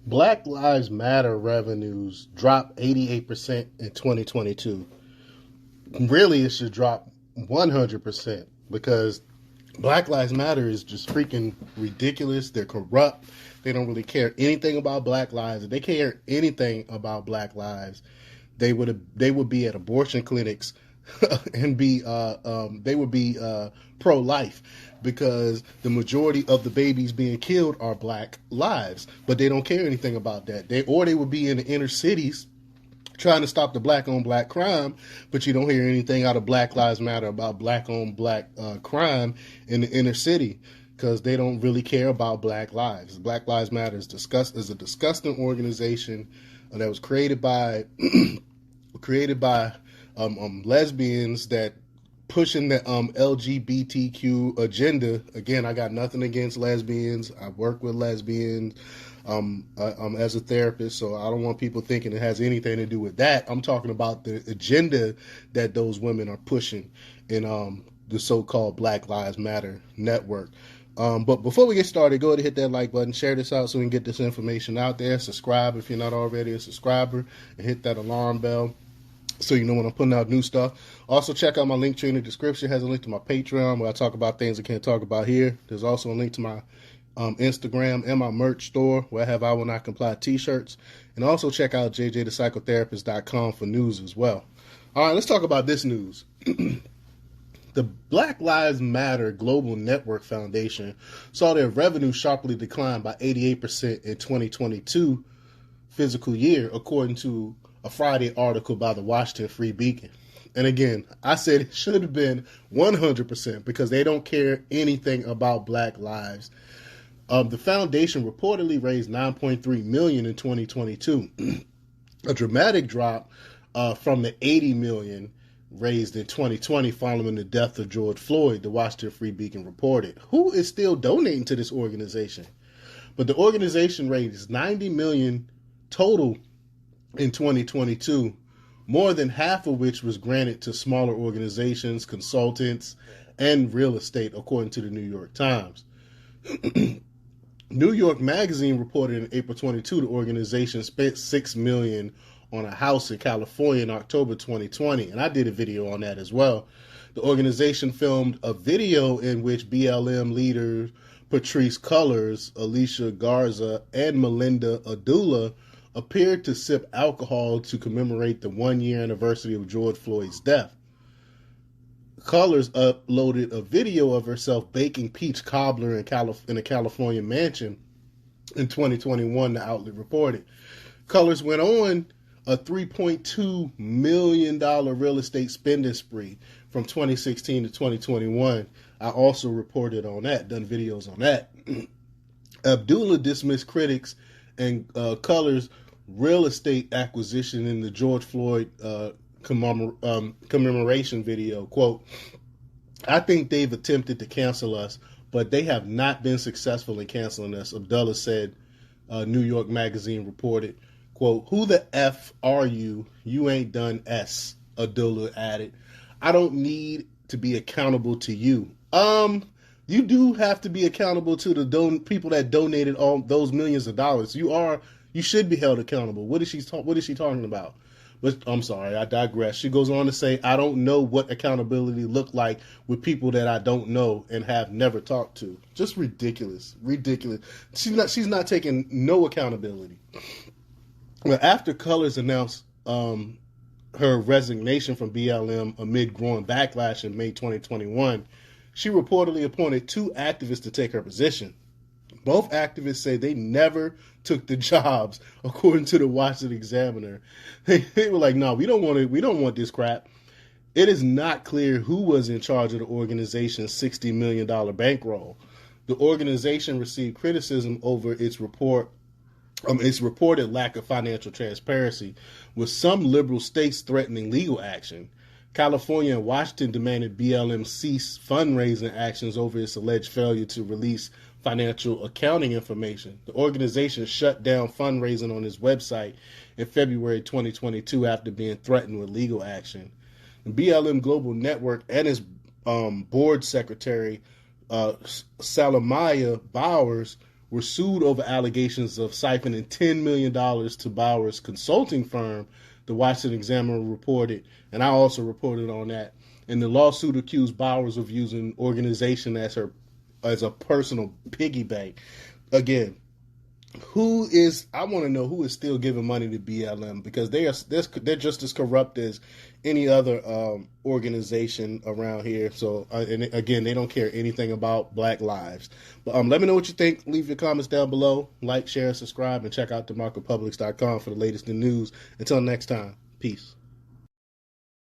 Black Lives Matter revenues dropped 88% in 2022. Really, it should drop 100% because Black Lives Matter is just freaking ridiculous. They're corrupt. They don't really care anything about black lives. If they care anything about black lives, they would be at abortion clinics and be they would be pro life because the majority of the babies being killed are black lives, but they don't care anything about that. They would be in the inner cities trying to stop the black on black crime, but you don't hear anything out of Black Lives Matter about black on black crime in the inner city because they don't really care about black lives. Black Lives Matter is a disgusting organization that was created by lesbians that pushing the LGBTQ agenda. Again, I got nothing against lesbians. I work with lesbians as a therapist, so I don't want people thinking it has anything to do with that. I'm talking about the agenda that those women are pushing in the so-called Black Lives Matter network. But before we get started, go ahead and hit that like button, share this out so we can get this information out there. Subscribe if you're not already a subscriber, and hit that alarm bell so you know when I'm putting out new stuff. Also, check out my link tree in the description. It has a link to my Patreon where I talk about things I can't talk about here. There's also a link to my Instagram and my merch store where I have I Will Not Comply t-shirts. And also check out jjthepsychotherapist.com for news as well. All right, let's talk about this news. The Black Lives Matter Global Network Foundation saw their revenue sharply decline by 88% in 2022 fiscal year, according to a Friday article by the Washington Free Beacon. And again, I said it should have been 100% because they don't care anything about black lives. The foundation reportedly raised $9.3 million in 2022, a dramatic drop from the $80 million raised in 2020 following the death of George Floyd, the Washington Free Beacon reported. Who is still donating to this organization? But the organization raised $90 million total in 2022, more than half of which was granted to smaller organizations, consultants, and real estate, according to the New York Times. New York Magazine reported in April 22 the organization spent $6 million on a house in California in October 2020, and I did a video on that as well. The organization filmed a video in which BLM leaders Patrisse Cullors, Alicia Garza, and Melinda Abdullah appeared to sip alcohol to commemorate the one-year anniversary of George Floyd's death. Cullors uploaded a video of herself baking peach cobbler in a California mansion in 2021, the outlet reported. Cullors went on a $3.2 million real estate spending spree from 2016 to 2021. I also reported on that, done videos on that. Abdullah dismissed critics and Cullors' real estate acquisition in the George Floyd commemoration video. Quote, "I think they've attempted to cancel us, but they have not been successful in canceling us," Abdullah said, New York Magazine reported. Quote, "Who the F are you? You ain't done S," Abdullah added. "I don't need to be accountable to you." You do have to be accountable to the people that donated all those millions of dollars. You should be held accountable. What is she talking about? But I'm sorry, I digress. She goes on to say, "I don't know what accountability look like with people that I don't know and have never talked to." Just ridiculous. She's not taking no accountability. Well, after Cullors announced her resignation from BLM amid growing backlash in May 2021, she reportedly appointed 2 activists to take her position. Both activists say they never took the jobs, according to the Washington Examiner. They were like, "No, we don't want this crap." It is not clear who was in charge of the organization's $60 million bankroll. The organization received criticism over its reported lack of financial transparency, with some liberal states threatening legal action. California and Washington demanded BLM cease fundraising actions over its alleged failure to release financial accounting information. The organization shut down fundraising on its website in February 2022 after being threatened with legal action. The BLM Global Network and its board secretary, Salamaya Bowers, were sued over allegations of siphoning $10 million to Bowers' consulting firm, the Washington Examiner reported, and I also reported on that. And the lawsuit accused Bowers of using organization as a personal piggy bank. Again, I want to know who is still giving money to BLM, because they're just as corrupt as any other organization around here. So and again, they don't care anything about black lives. But let me know what you think. Leave your comments down below. Like, share, subscribe, and check out demarcopublics.com for the latest in news. Until next time, peace.